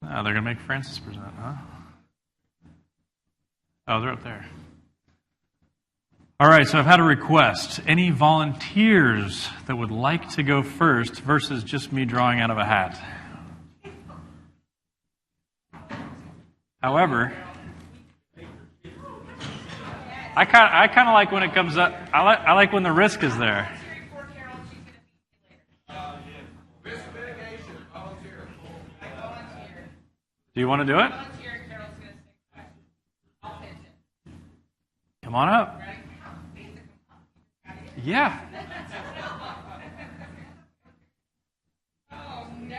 They're going to make Francis present, huh? Oh, they're up there. All right, so I've had a request. Any volunteers that would like to go first versus just me drawing out of a hat? However, I kind of like when it comes up. I like when the risk is there. Do you want to do it? Come on up. Yeah. Oh, no.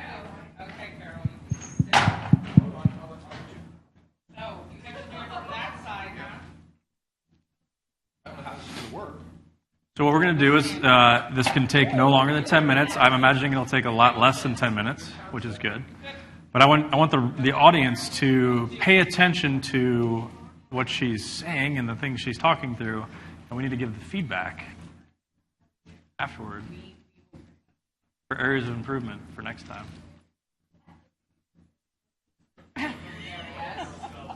Okay, Carol. So, you have to do it from that side, huh? So what we're going to do is, this can take no longer than 10 minutes. I'm imagining it'll take a lot less than 10 minutes, which is good. But I want the audience to pay attention to what she's saying and the things she's talking through, and we need to give the feedback afterward for areas of improvement for next time.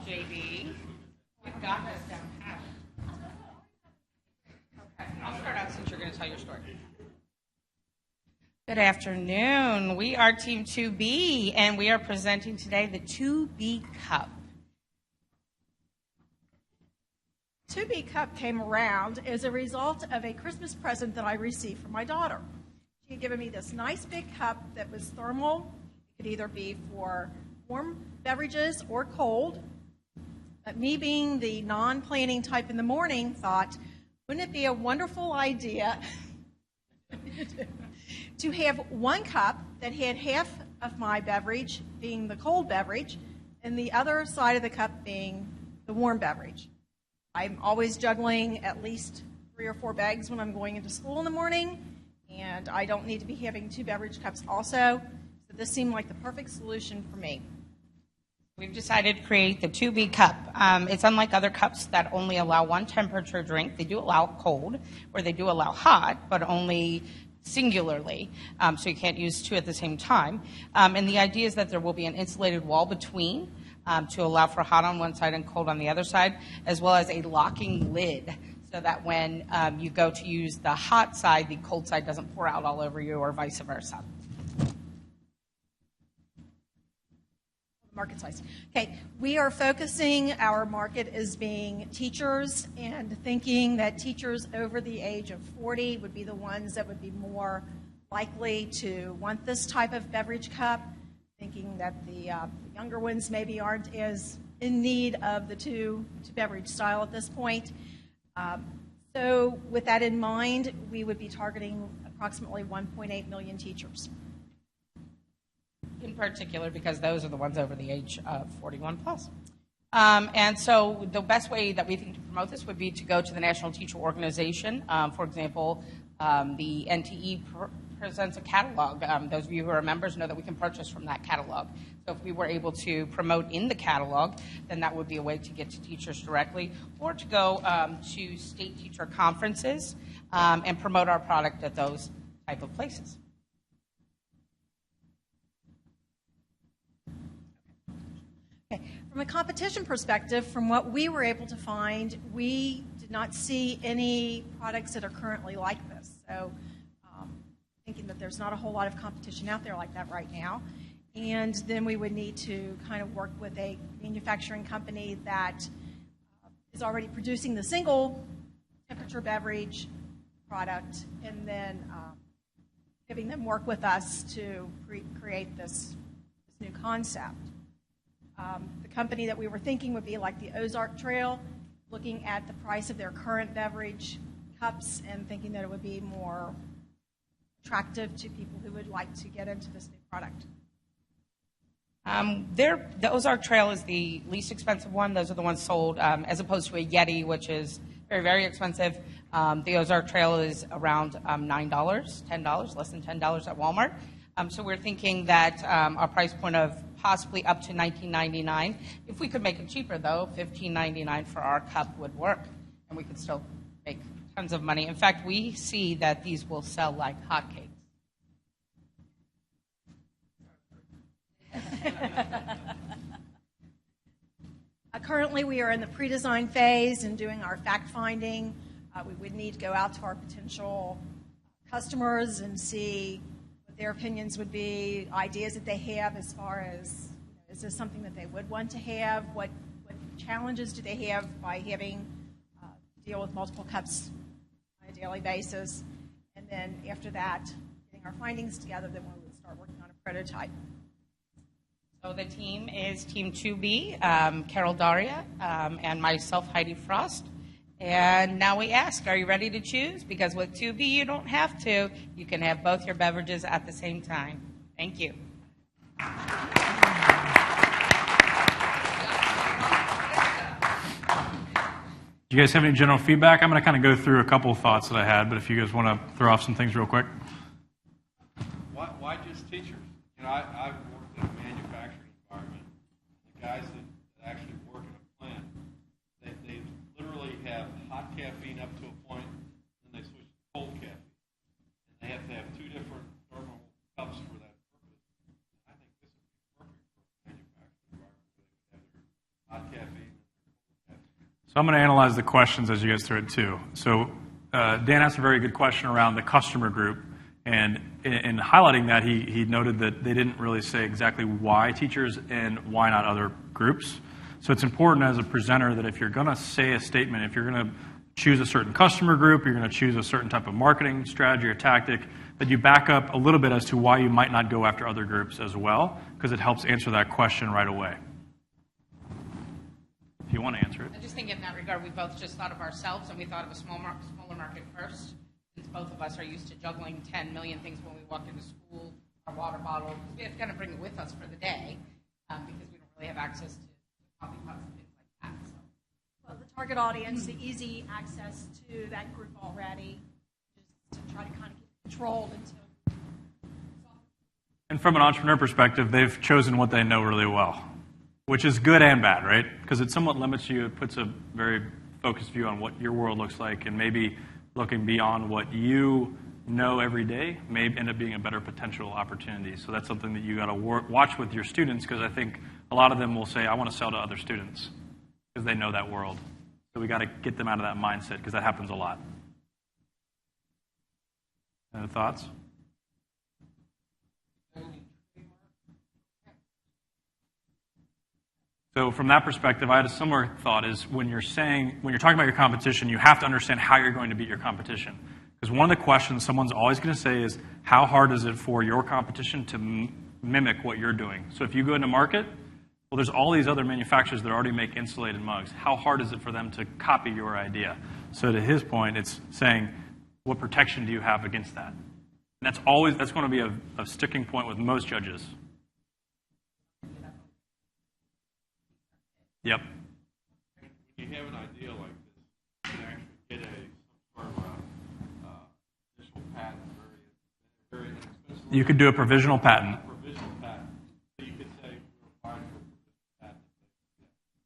JB, we've got this down pat. Okay, I'll start out since you're going to tell your story. Good afternoon. We are Team 2B, and we are presenting today the 2B Cup. 2B Cup came around as a result of a Christmas present that I received from my daughter. She had given me this nice big cup that was thermal. It could either be for warm beverages or cold. But me being the non-planning type in the morning thought, wouldn't it be a wonderful idea to have one cup that had half of my beverage being the cold beverage and the other side of the cup being the warm beverage. I'm always juggling at least 3 or 4 bags when I'm going into school in the morning, and I don't need to be having 2 beverage cups also, so this seemed like the perfect solution for me. We've decided to create the 2B Cup. It's unlike other cups that only allow one temperature drink. They do allow cold, or they do allow hot, but only singularly, so you can't use 2 at the same time. And the idea is that there will be an insulated wall between to allow for hot on one side and cold on the other side, as well as a locking lid so that when you go to use the hot side, the cold side doesn't pour out all over you or vice versa. Market size. Okay, we are focusing our market as being teachers and thinking that teachers over the age of 40 would be the ones that would be more likely to want this type of beverage cup, thinking that the younger ones maybe aren't as in need of the two beverage style at this point. So with that in mind, we would be targeting approximately 1.8 million teachers. In particular, because those are the ones over the age of 41 plus. And so the best way that we think to promote this would be to go to the National Teacher Organization. For example, the NTE presents a catalog. Those of you who are members know that we can purchase from that catalog. So if we were able to promote in the catalog, then that would be a way to get to teachers directly, or to go to state teacher conferences and promote our product at those type of places. From a competition perspective, from what we were able to find, we did not see any products that are currently like this. So thinking that there's not a whole lot of competition out there like that right now. And then we would need to kind of work with a manufacturing company that is already producing the single temperature beverage product, and then having them work with us to create this new concept. The company that we were thinking would be like the Ozark Trail, looking at the price of their current beverage cups and thinking that it would be more attractive to people who would like to get into this new product. The Ozark Trail is the least expensive one. Those are the ones sold as opposed to a Yeti, which is very, very expensive. The Ozark Trail is around $9, $10, less than $10 at Walmart. So we're thinking that our price point of possibly up to $19.99. If we could make it cheaper, though, $15.99 for our cup would work, and we could still make tons of money. In fact, we see that these will sell like hotcakes. Currently, we are in the pre-design phase and doing our fact-finding. We would need to go out to our potential customers and see what their opinions would be, ideas that they have as far as, is this something that they would want to have? What challenges do they have by having to deal with multiple cups on a daily basis? And then after that, getting our findings together, then we would start working on a prototype. So the team is Team 2B, Carol Daria, and myself, Heidi Frost. And now we ask, are you ready to choose? Because with 2B, you don't have to. You can have both your beverages at the same time. Thank you. Do you guys have any general feedback? I'm going to kind of go through a couple of thoughts that I had, but if you guys want to throw off some things real quick. Why just teachers? You know, I've worked in a manufacturing environment. The guys that actually work in a plant, they literally have hot caffeine up to a point, and they switch to cold caffeine. And they have to have two different thermal cups for that purpose. I think this is perfect for a manufacturing environment where they have their hot caffeine and their cold caffeine. So I'm going to analyze the questions as you guys through it too. So Dan asked a very good question around the customer group. And in highlighting that, he noted that they didn't really say exactly why teachers and why not other groups. So it's important as a presenter that if you're going to say a statement, if you're going to choose a certain customer group, you're going to choose a certain type of marketing strategy or tactic, that you back up a little bit as to why you might not go after other groups as well, because it helps answer that question right away. If you want to answer it. I just think in that regard, we both just thought of ourselves, and we thought of a smaller market first. Since both of us are used to juggling 10 million things when we walk into school, our water bottle, we have to kind of bring it with us for the day because we don't really have access to coffee cups and things like that. So. Well, the target audience, the easy access to that group already, just to try to kind of keep it controlled until. And from an entrepreneur perspective, they've chosen what they know really well, which is good and bad, right? Because it somewhat limits you. It puts a very focused view on what your world looks like, and maybe looking beyond what you know every day may end up being a better potential opportunity. So that's something that you got to watch with your students, because I think a lot of them will say, I want to sell to other students, because they know that world. So we got to get them out of that mindset, because that happens a lot. Any thoughts? So from that perspective, I had a similar thought, is when you're talking about your competition, you have to understand how you're going to beat your competition. Because one of the questions someone's always going to say is, how hard is it for your competition to mimic what you're doing? So if you go into market, well, there's all these other manufacturers that already make insulated mugs. How hard is it for them to copy your idea? So to his point, it's saying, what protection do you have against that? And that's going to be a sticking point with most judges. Yep. When you have an idea like this, you can actually get some sort of initial patent very inexpensively. You could do a provisional patent. Provisional patent. So you could say we're applying for a provisional patent.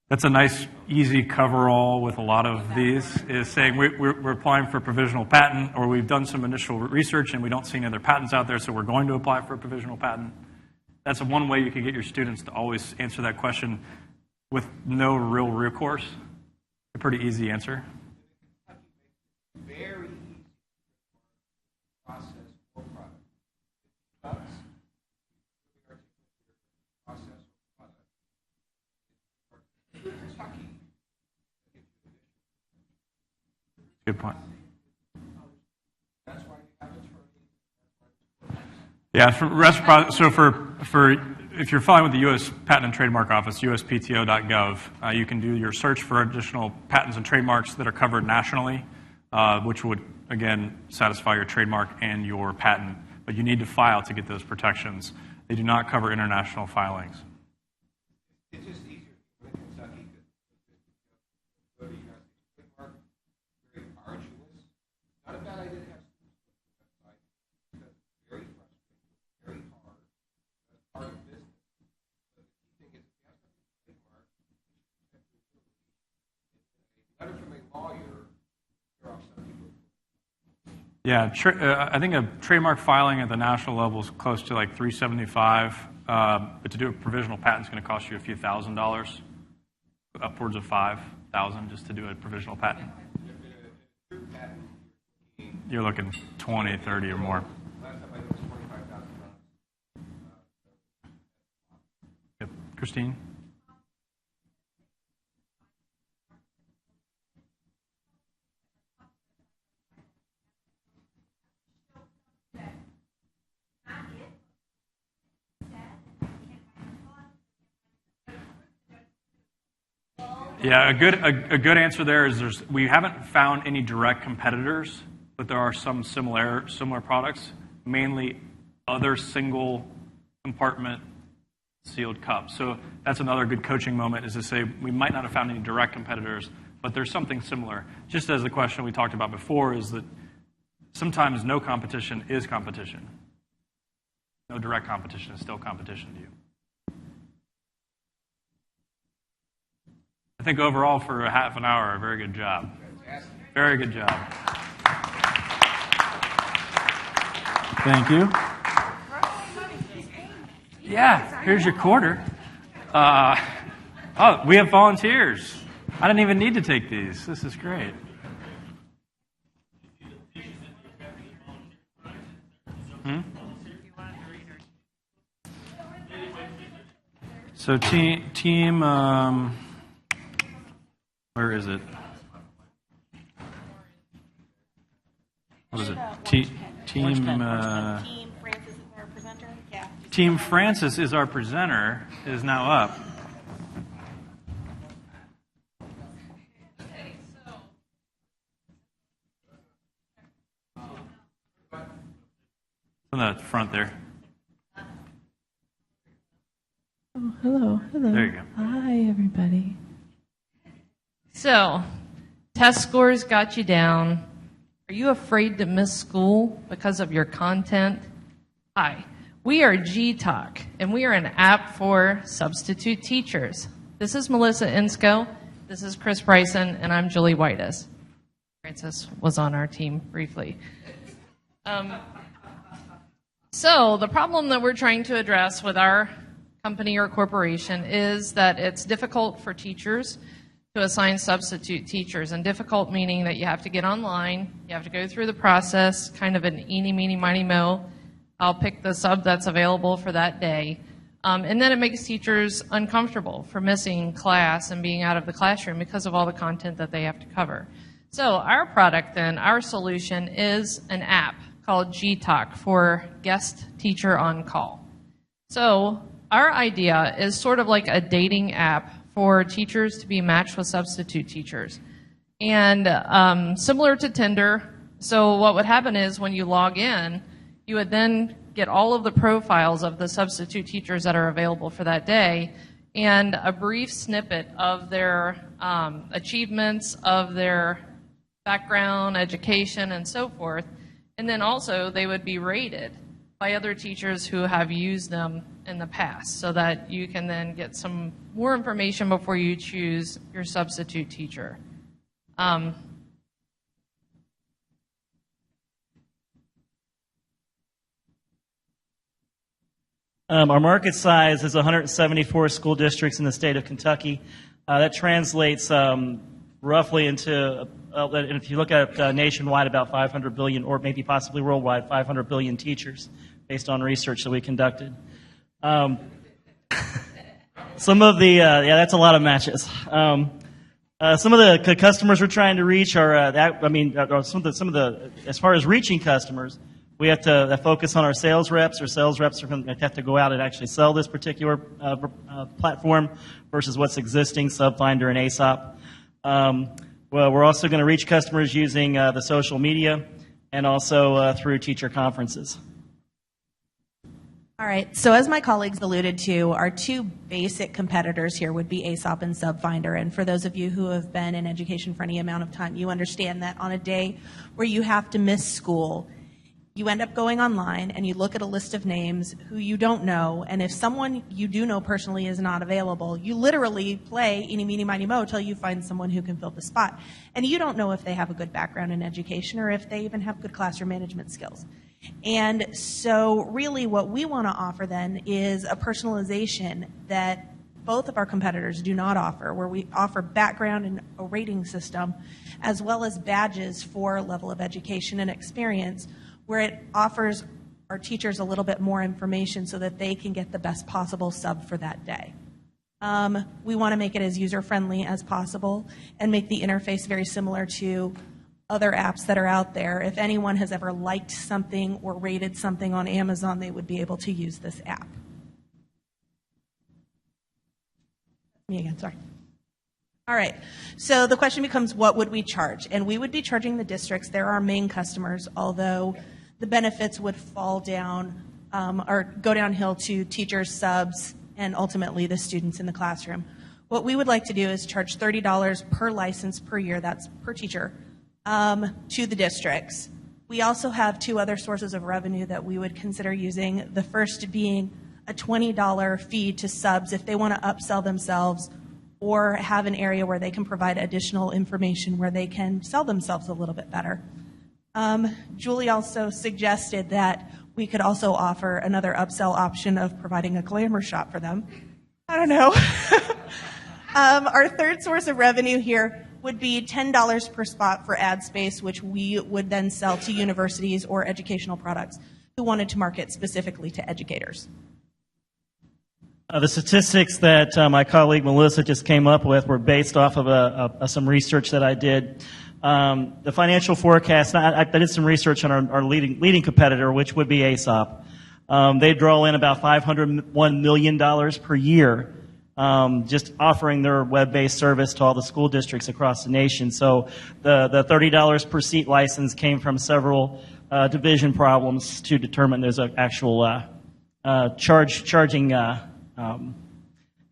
That's a nice, easy coverall with a lot of these, is saying we're applying for a provisional patent, or we've done some initial research and we don't see any other patents out there, so we're going to apply for a provisional patent. That's one way you can get your students to always answer that question with no real recourse. A pretty easy answer. Very easy process for product. Process for product. Good point. That's why you have attorneys. Yeah, so if you're following with the U.S. Patent and Trademark Office, uspto.gov, you can do your search for additional patents and trademarks that are covered nationally, which would, again, satisfy your trademark and your patent. But you need to file to get those protections. They do not cover international filings. It's just easier in Kentucky to go to your trademark. Very arduous. Not a bad idea to have students on the website, because it's very frustrating, very hard. That's part of business. But the key thing is, if you have something trademark, a letter from a lawyer, you're off some people. Yeah, I think a trademark filing at the national level is close to like $375. but to do a provisional patent is going to cost you a few $1,000s, upwards of $5,000 just to do a provisional patent. You're looking 20, 30 or more. Yep. Christine? Yeah, a good answer there is we haven't found any direct competitors, but there are some similar products, mainly other single compartment sealed cups. So that's another good coaching moment, is to say we might not have found any direct competitors, but there's something similar. Just as the question we talked about before is that sometimes no competition is competition. No direct competition is still competition to you. I think overall for a half an hour, a very good job. Very good job. Thank you. Yeah, here's your quarter. Oh, we have volunteers. I didn't even need to take these. This is great. So team where is it? What is it? Team Francis is our presenter. Is now up. On the front there. Oh, hello. There you go. Hi, everybody. So, test scores got you down. Are you afraid to miss school because of your content? Hi, we are GTalk, and we are an app for substitute teachers. This is Melissa Insco, this is Chris Bryson, and I'm Julie Whitus. Francis was on our team briefly. So, the problem that we're trying to address with our company or corporation is that it's difficult for teachers to assign substitute teachers, and difficult meaning that you have to get online, you have to go through the process, kind of an eeny, meeny, miny, mo. I'll pick the sub that's available for that day. And then it makes teachers uncomfortable for missing class and being out of the classroom because of all the content that they have to cover. So our product then, our solution is an app called GTalk for Guest Teacher on Call. So our idea is sort of like a dating app for teachers to be matched with substitute teachers. And similar to Tinder, so what would happen is when you log in, you would then get all of the profiles of the substitute teachers that are available for that day and a brief snippet of their achievements, of their background, education, and so forth. And then also they would be rated by other teachers who have used them in the past, so that you can then get some more information before you choose your substitute teacher. Our market size is 174 school districts in the state of Kentucky. That translates roughly into, if you look at nationwide, about 500 billion, or maybe possibly worldwide, 500 billion teachers, based on research that we conducted. Some of the, that's a lot of matches. Some of the customers we're trying to reach are, some of the, as far as reaching customers, we have to focus on our sales reps. Our sales reps are going to have to go out and actually sell this particular platform versus what's existing, Subfinder and ASOP. Well, we're also going to reach customers using the social media and also through teacher conferences. All right, so as my colleagues alluded to, our two basic competitors here would be ASOP and Subfinder. And for those of you who have been in education for any amount of time, you understand that on a day where you have to miss school, you end up going online and you look at a list of names who you don't know, and if someone you do know personally is not available, you literally play eeny, meeny, miny, mo till you find someone who can fill the spot. And you don't know if they have a good background in education or if they even have good classroom management skills. And so really what we want to offer then is a personalization that both of our competitors do not offer, where we offer background and a rating system, as well as badges for level of education and experience, where it offers our teachers a little bit more information so that they can get the best possible sub for that day. We want to make it as user-friendly as possible and make the interface very similar to other apps that are out there. If anyone has ever liked something or rated something on Amazon, they would be able to use this app. Me again, sorry. All right, so the question becomes, what would we charge? And we would be charging the districts. They're our main customers, although the benefits would fall down or go downhill to teachers, subs, and ultimately the students in the classroom. What we would like to do is charge $30 per license per year, that's per teacher, to the districts. We also have two other sources of revenue that we would consider using, the first being a $20 fee to subs if they want to upsell themselves or have an area where they can provide additional information where they can sell themselves a little bit better. Julie also suggested that we could also offer another upsell option of providing a glamour shot for them. I don't know. Our third source of revenue here would be $10 per spot for ad space, which we would then sell to universities or educational products who wanted to market specifically to educators. The statistics that my colleague Melissa just came up with were based off of some research that I did. The financial forecast, I did some research on our leading competitor, which would be ASOP. They draw in about $501 million per year just offering their web-based service to all the school districts across the nation. So the $30 per seat license came from several division problems to determine there's an actual charging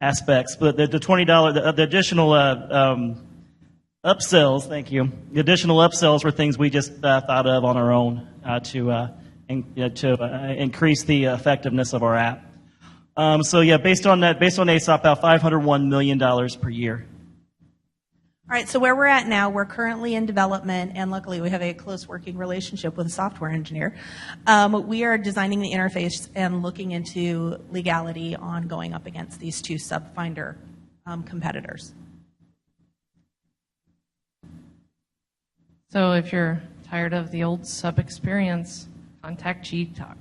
aspects. But the $20, the additional upsells, thank you. The additional upsells were things we just thought of on our own to increase the effectiveness of our app. So yeah, based on ASOP, about $501 million per year. All right, so where we're at now, we're currently in development, and luckily we have a close working relationship with a software engineer. We are designing the interface and looking into legality on going up against these two SubFinder competitors. So if you're tired of the old sub experience, contact G-Talk.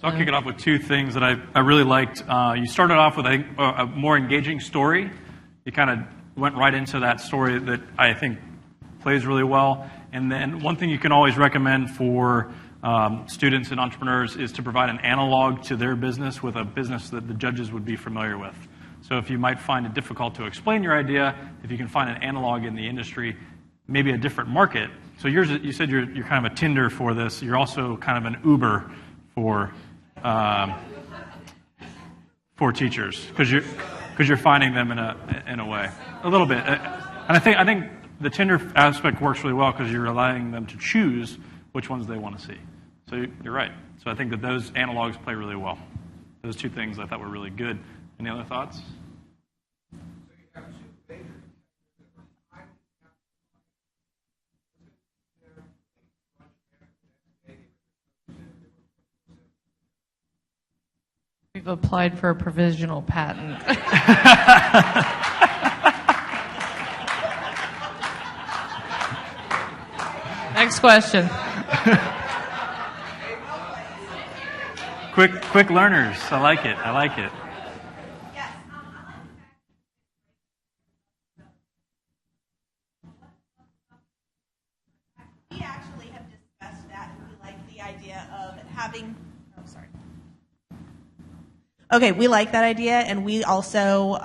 So I'll kick it off with two things that I really liked. You started off with, I think, a more engaging story. You kind of went right into that story that I think plays really well. And then one thing you can always recommend for students and entrepreneurs is to provide an analog to their business with a business that the judges would be familiar with. So if you might find it difficult to explain your idea, if you can find an analog in the industry, maybe a different market. So yours, you said you're kind of a Tinder for this. You're also kind of an Uber for teachers because you're finding them in a way a little bit. And I think the Tinder aspect works really well because you're allowing them to choose which ones they want to see. So you're right. So I think that those analogs play really well. Those two things I thought were really good. Any other thoughts? We've applied for a provisional patent. Next question. Quick learners. I like it. We actually have discussed that, and we like the idea of having. Oh, sorry. Okay, we like that idea, and we also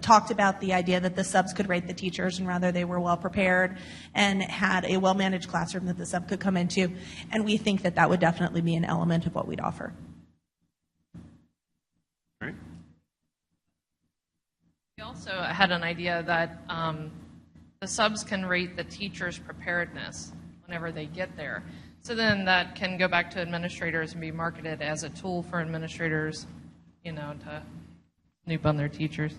talked about the idea that the subs could rate the teachers, and rather they were well prepared and had a well-managed classroom that the sub could come into, and we think that that would definitely be an element of what we'd offer. Great. We also had an idea that the subs can rate the teachers' preparedness whenever they get there. So then that can go back to administrators and be marketed as a tool for administrators, to snoop on their teachers.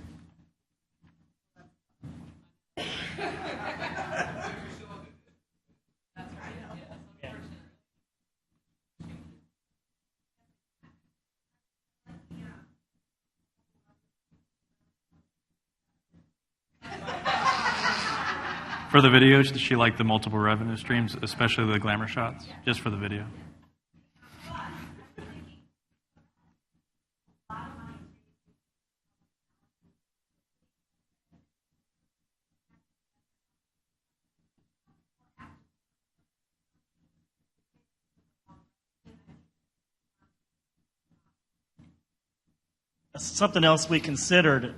For the video, does she like the multiple revenue streams, especially the glamour shots? Just for the video. Something else we considered,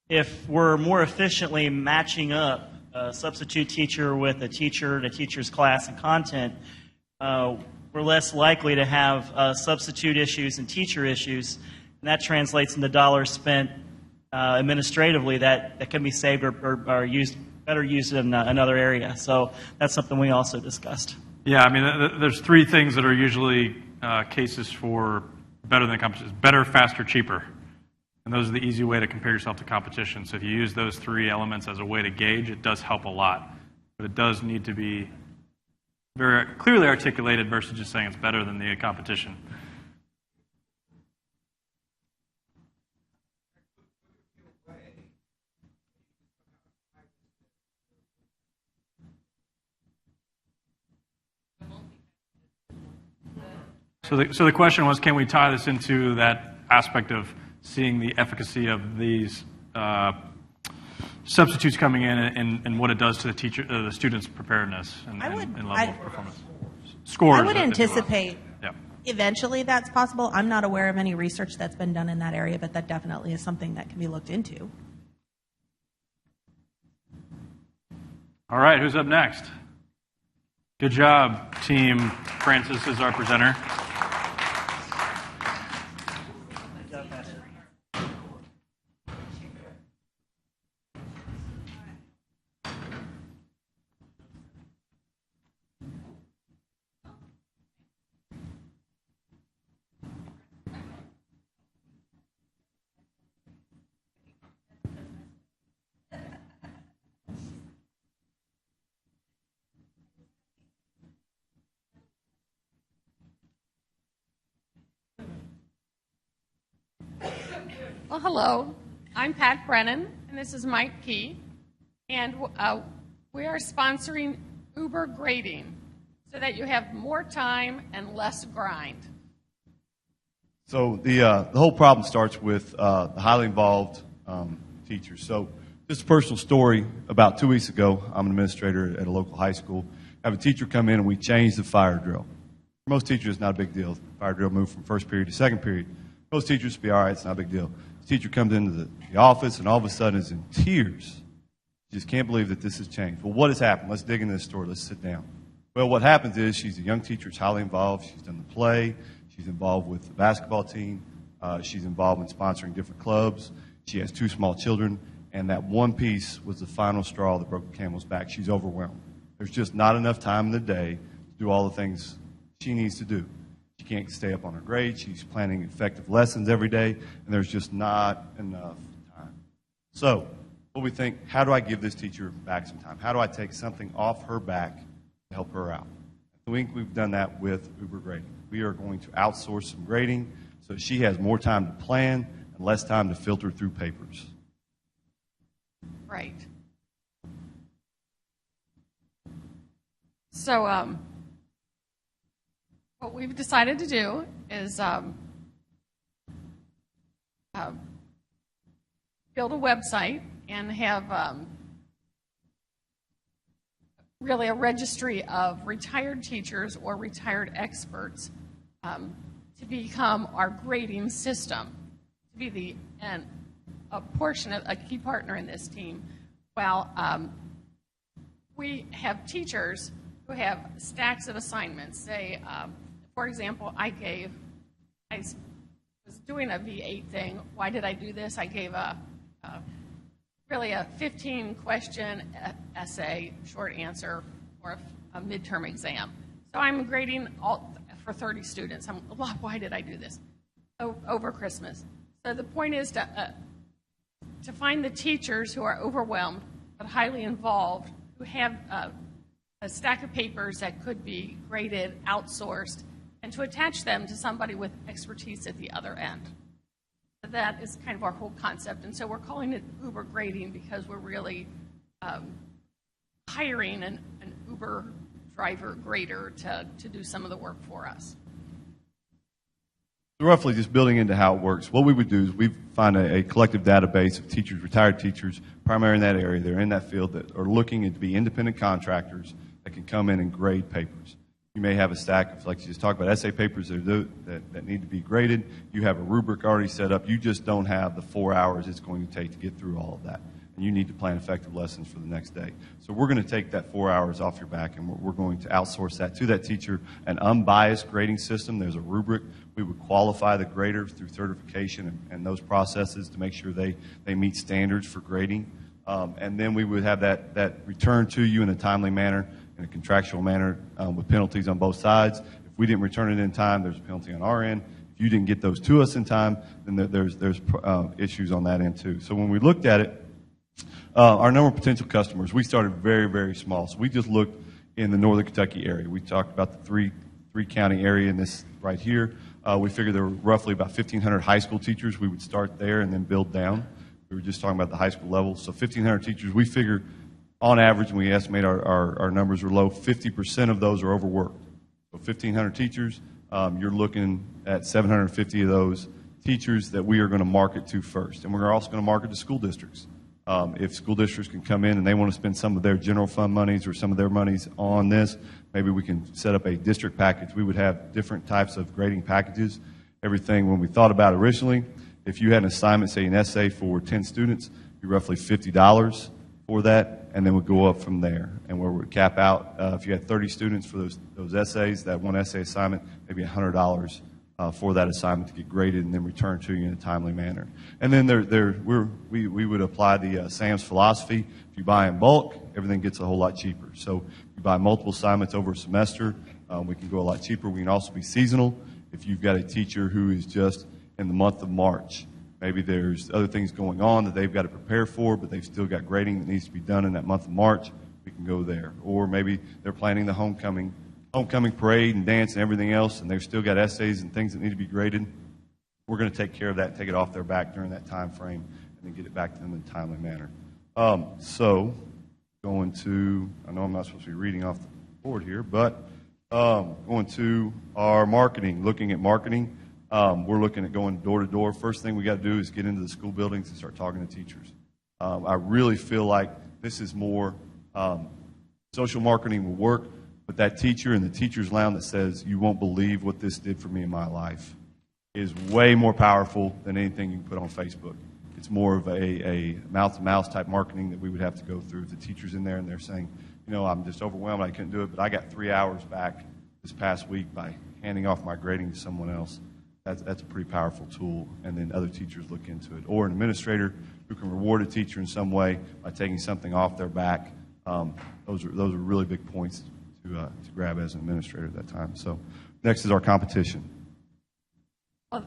if we're more efficiently matching up a substitute teacher with a teacher and a teacher's class and content, we're less likely to have substitute issues and teacher issues, and that translates into dollars spent administratively that can be saved or used better used in another area. So that's something we also discussed. Yeah, I mean, there's three things that are usually cases for better than competition: better, faster, cheaper. And those are the easy way to compare yourself to competition. So if you use those three elements as a way to gauge, it does help a lot. But it does need to be very clearly articulated versus just saying it's better than the competition. So the question was, can we tie this into that aspect of seeing the efficacy of these substitutes coming in and what it does to the student's preparedness and level of performance? Scores. I would anticipate yeah. eventually that's possible. I'm not aware of any research that's been done in that area, but that definitely is something that can be looked into. All right, who's up next? Good job, team. Francis is our presenter. Well, hello. I'm Pat Brennan, and this is Mike Key. And we are sponsoring Uber Grading so that you have more time and less grind. So the whole problem starts with the highly involved teachers. So just a personal story. About 2 weeks ago, I'm an administrator at a local high school. I have a teacher come in, and we changed the fire drill. For most teachers, it's not a big deal. The fire drill moved from first period to second period. Most teachers would be all right. It's not a big deal. The teacher comes into the office and all of a sudden is in tears. She just can't believe that this has changed. Well, what has happened? Let's dig into this story. Let's sit down. Well, what happens is she's a young teacher. She's highly involved. She's done the play. She's involved with the basketball team. She's involved in sponsoring different clubs. She has 2 small children. And that one piece was the final straw that broke the camel's back. She's overwhelmed. There's just not enough time in the day to do all the things she needs to do. She can't stay up on her grades. She's planning effective lessons every day, and there's just not enough time. So what we think, how do I give this teacher back some time? How do I take something off her back to help her out? I think we've done that with Uber Grading. We are going to outsource some grading so she has more time to plan and less time to filter through papers. Right. So what we've decided to do is build a website and have really a registry of retired teachers or retired experts to become our grading system, to be a portion of a key partner in this team. While we have teachers who have stacks of assignments. Say, for example, I was doing a V8 thing. Why did I do this? I gave really a 15-question essay, short answer, for a midterm exam. So I'm grading for 30 students. Why did I do this? Over Christmas. So the point is to find the teachers who are overwhelmed but highly involved, who have a stack of papers that could be graded, outsourced, and to attach them to somebody with expertise at the other end. That is kind of our whole concept. And so we're calling it Uber grading because we're really hiring an Uber driver grader to do some of the work for us. So roughly just building into how it works, what we would do is we find a collective database of teachers, retired teachers, primarily in that area, they're in that field, that are looking to be independent contractors that can come in and grade papers. You may have a stack of, like you just talked about, essay papers that need to be graded. You have a rubric already set up. You just don't have the 4 hours it's going to take to get through all of that. And you need to plan effective lessons for the next day. So we're going to take that 4 hours off your back, and we're going to outsource that to that teacher, an unbiased grading system. There's a rubric. We would qualify the grader through certification and those processes to make sure they meet standards for grading. And then we would have that returned to you in a timely manner, in a contractual manner, with penalties on both sides. If we didn't return it in time, there's a penalty on our end. If you didn't get those to us in time, then there's issues on that end too. So when we looked at it, our number of potential customers, we started very, very small. So we just looked in the northern Kentucky area. We talked about the three county area in this right here. We figured there were roughly about 1,500 high school teachers. We would start there and then build down. We were just talking about the high school level. So 1,500 teachers, we figure on average, and we estimate our numbers are low, 50% of those are overworked. So 1,500 teachers, you're looking at 750 of those teachers that we are going to market to first. And we're also going to market to school districts. If school districts can come in and they want to spend some of their general fund monies or some of their monies on this, maybe we can set up a district package. We would have different types of grading packages. Everything, when we thought about it originally, if you had an assignment, say an essay for 10 students, it'd be roughly $50 for that, and then we'd go up from there. And where we'd cap out, if you had 30 students for those essays, that one essay assignment, maybe $100 for that assignment to get graded and then returned to you in a timely manner. And then we would apply the SAM's philosophy. If you buy in bulk, everything gets a whole lot cheaper. So if you buy multiple assignments over a semester, we can go a lot cheaper. We can also be seasonal. If you've got a teacher who is just in the month of March, maybe there's other things going on that they've got to prepare for, but they've still got grading that needs to be done in that month of March, we can go there. Or maybe they're planning the homecoming parade and dance and everything else, and they've still got essays and things that need to be graded. We're going to take care of that and take it off their back during that time frame and then get it back to them in a timely manner. So going to, I know I'm not supposed to be reading off the board here, but going to our marketing, looking at marketing. We're looking at going door to door. First thing we got to do is get into the school buildings and start talking to teachers. I really feel like this is more social marketing will work, but that teacher in the teacher's lounge that says, "You won't believe what this did for me in my life," is way more powerful than anything you can put on Facebook. It's more of a mouth-to-mouth type marketing that we would have to go through. If the teacher's in there and they're saying, I'm just overwhelmed, I couldn't do it, but I got 3 hours back this past week by handing off my grading to someone else. That's a pretty powerful tool, and then other teachers look into it. Or an administrator who can reward a teacher in some way by taking something off their back. Those are really big points to grab as an administrator at that time. So next is our competition. Well,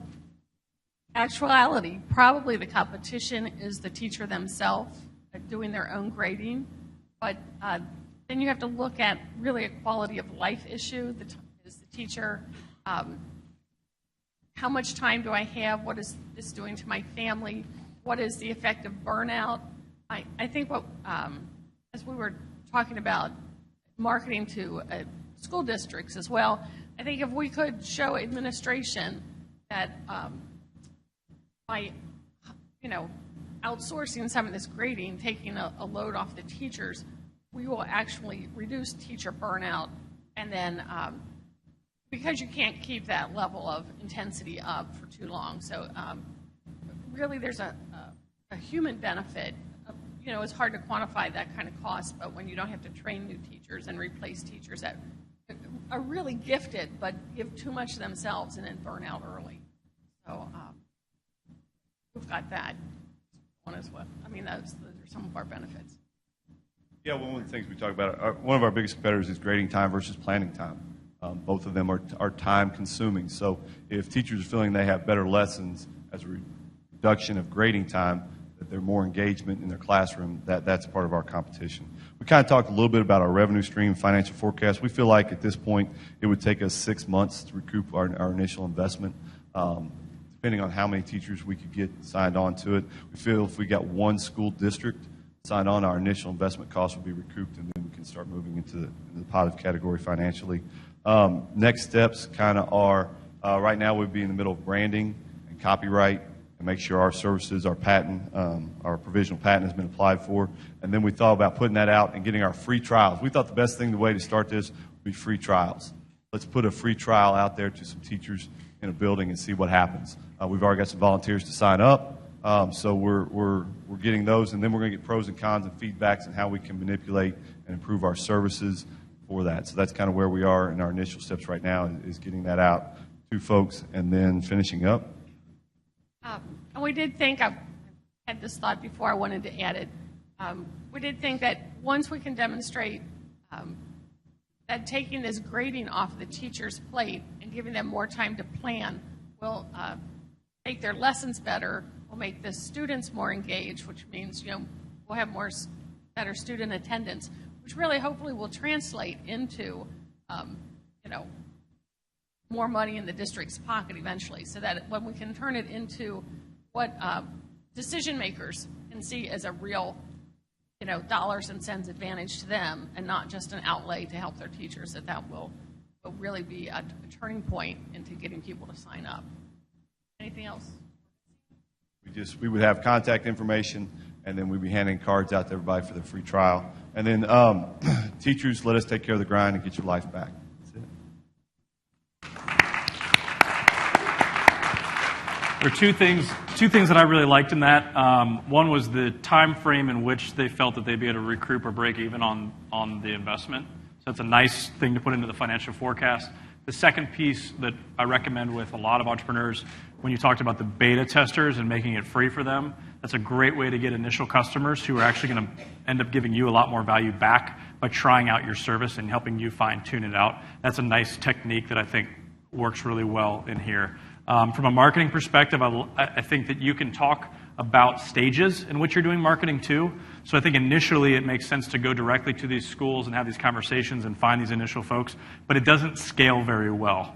actuality, probably the competition is the teacher themselves doing their own grading, but then you have to look at really a quality of life issue. Is the teacher, how much time do I have? What is this doing to my family? What is the effect of burnout? I think what, as we were talking about marketing to school districts as well, I think if we could show administration that by, outsourcing some of this grading, taking a load off the teachers, we will actually reduce teacher burnout, and then because you can't keep that level of intensity up for too long. So really there's a human benefit. It's hard to quantify that kind of cost, but when you don't have to train new teachers and replace teachers that are really gifted but give too much of themselves and then burn out early. So we've got that one as well. I mean, those are some of our benefits. Yeah, well, one of the things we talk about, one of our biggest competitors is grading time versus planning time. Both of them are time consuming. So if teachers are feeling they have better lessons as a reduction of grading time, that they're more engagement in their classroom, that's part of our competition. We kind of talked a little bit about our revenue stream, financial forecast. We feel like at this point it would take us 6 months to recoup our initial investment. Depending on how many teachers we could get signed on to it. We feel if we got one school district signed on, our initial investment costs will be recouped, and then we can start moving into the positive category financially. Next steps kind of are, right now we'd be in the middle of branding and copyright and make sure our services, our patent, our provisional patent has been applied for. And then we thought about putting that out and getting our free trials. We thought the best thing, the way to start this would be free trials. Let's put a free trial out there to some teachers in a building and see what happens. We've already got some volunteers to sign up, so we're getting those, and then we're going to get pros and cons and feedbacks on how we can manipulate and improve our services for that. So that's kind of where we are in our initial steps right now, is getting that out to folks and then finishing up. And we did think, I had this thought before, I wanted to add it. We did think that once we can demonstrate that taking this grading off the teacher's plate and giving them more time to plan will make their lessons better, will make the students more engaged, which means we'll have better student attendance, which really hopefully will translate into more money in the district's pocket eventually, so that when we can turn it into what decision makers can see as a real dollars and cents advantage to them, and not just an outlay to help their teachers, that will really be a turning point into getting people to sign up. Anything else? We would have contact information, and then we'd be handing cards out to everybody for the free trial. And then teachers, let us take care of the grind and get your life back. There are two things that I really liked in that. One was the time frame in which they felt that they'd be able to recoup or break even on the investment. So that's a nice thing to put into the financial forecast. The second piece that I recommend with a lot of entrepreneurs, when you talked about the beta testers and making it free for them, that's a great way to get initial customers who are actually going to end up giving you a lot more value back by trying out your service and helping you fine-tune it out. That's a nice technique that I think works really well in here. From a marketing perspective, I think that you can talk about stages in which you're doing marketing too. So I think initially it makes sense to go directly to these schools and have these conversations and find these initial folks, but it doesn't scale very well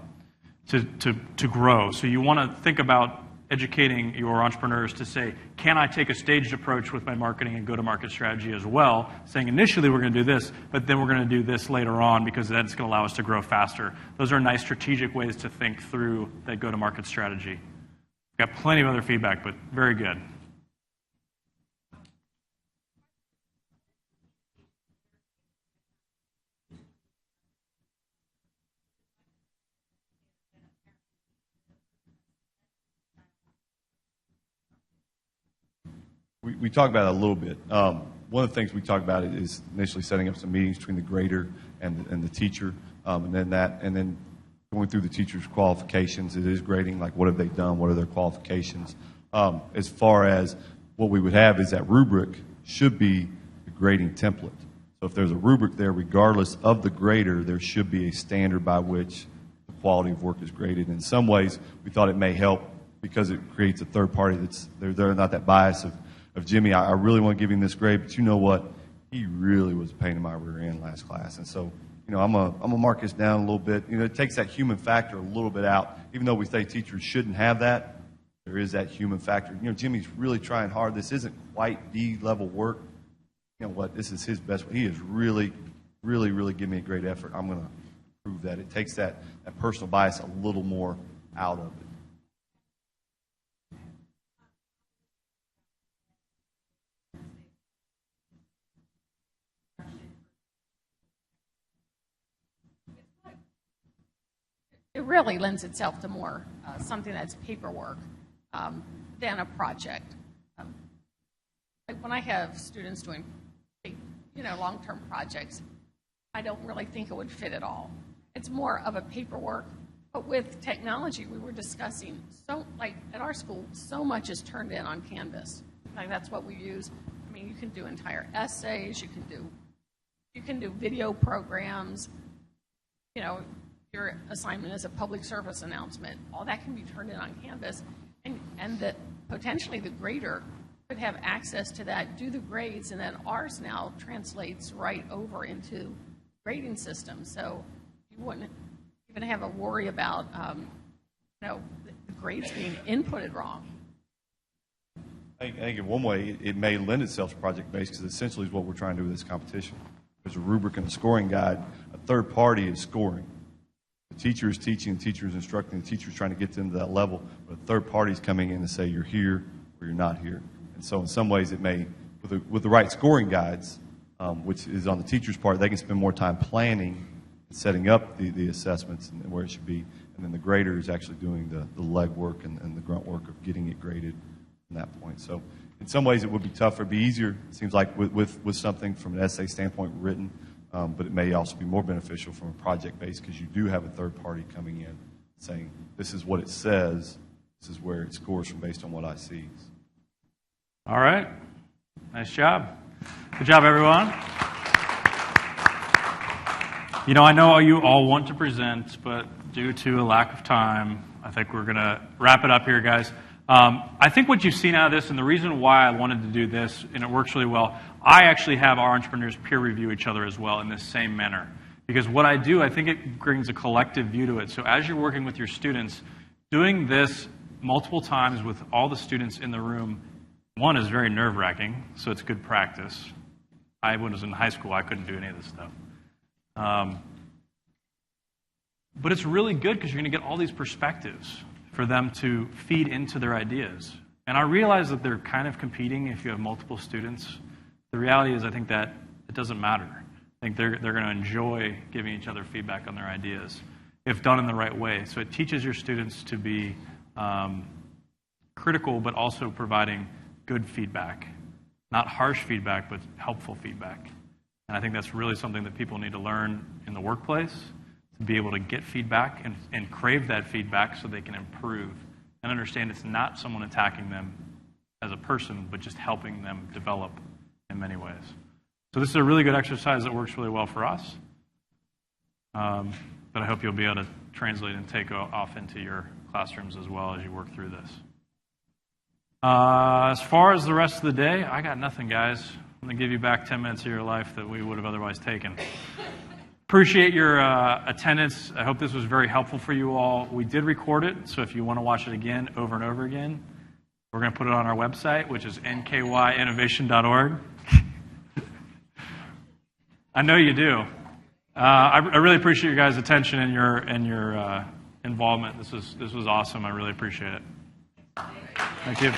to grow. So you want to think about educating your entrepreneurs to say, can I take a staged approach with my marketing and go-to-market strategy as well, saying initially we're going to do this, but then we're going to do this later on because that's going to allow us to grow faster. Those are nice strategic ways to think through that go-to-market strategy. Got plenty of other feedback, but very good. We talked about it a little bit. One of the things we talked about is initially setting up some meetings between the grader and the teacher, and then going through the teacher's qualifications. It is grading, like what have they done, what are their qualifications. As far as what we would have is that rubric should be the grading template. So if there's a rubric there, regardless of the grader, there should be a standard by which the quality of work is graded. In some ways, we thought it may help because it creates a third party they're not that bias of Jimmy, I really want to give him this grade, but you know what? He really was a pain in my rear end last class. And so, I'm gonna mark this down a little bit. It takes that human factor a little bit out. Even though we say teachers shouldn't have that, there is that human factor. Jimmy's really trying hard. This isn't quite D-level work. You know what? This is his best. He is really, really, really giving me a great effort. I'm going to prove that. It takes that personal bias a little more out of it. It really lends itself to more something that's paperwork than a project. Like when I have students doing big, long-term projects, I don't really think it would fit at all. It's more of a paperwork. But with technology, we were discussing, like at our school, so much is turned in on Canvas. Like that's what we use. I mean, you can do entire essays. You can do video programs. Your assignment is a public service announcement. All that can be turned in on Canvas, and that potentially the grader could have access to that, do the grades, and then ours now translates right over into grading system. So you wouldn't even have a worry about the grades being inputted wrong. I think in one way it may lend itself to project-based because essentially is what we're trying to do with this competition. There's a rubric and a scoring guide. A third party is scoring. The teacher is teaching, the teacher is instructing, the teacher is trying to get them to that level, but a third party is coming in to say you're here or you're not here. And so in some ways it may, with the right scoring guides, which is on the teacher's part, they can spend more time planning and setting up the assessments and where it should be. And then the grader is actually doing the legwork and the grunt work of getting it graded from that point. So in some ways it would be tougher. It'd be easier, it seems like, with something from an essay standpoint written, but it may also be more beneficial from a project base because you do have a third party coming in saying, this is what it says, this is where it scores from based on what I see. All right. Nice job. Good job, everyone. You know, I know you all want to present, but due to a lack of time, I think we're going to wrap it up here, guys. I think what you've seen out of this, and the reason why I wanted to do this, and it works really well, I actually have our entrepreneurs peer review each other as well in this same manner. Because what I do, I think it brings a collective view to it. So as you're working with your students, doing this multiple times with all the students in the room, one is very nerve-wracking, so it's good practice. When I was in high school, I couldn't do any of this stuff. But it's really good because you're going to get all these perspectives for them to feed into their ideas. And I realize that they're kind of competing if you have multiple students. The reality is I think that it doesn't matter. I think they're going to enjoy giving each other feedback on their ideas if done in the right way. So it teaches your students to be critical, but also providing good feedback. Not harsh feedback, but helpful feedback. And I think that's really something that people need to learn in the workplace, to be able to get feedback and crave that feedback so they can improve and understand it's not someone attacking them as a person, but just helping them develop in many ways. So this is a really good exercise that works really well for us. But I hope you'll be able to translate and take off into your classrooms as well as you work through this. As far as the rest of the day, I got nothing, guys. I'm going to give you back 10 minutes of your life that we would have otherwise taken. Appreciate your attendance. I hope this was very helpful for you all. We did record it, so if you want to watch it again, over and over again, we're going to put it on our website, which is nkyinnovation.org. I know you do. I really appreciate your guys' attention and your involvement. This was awesome. I really appreciate it. Thank you.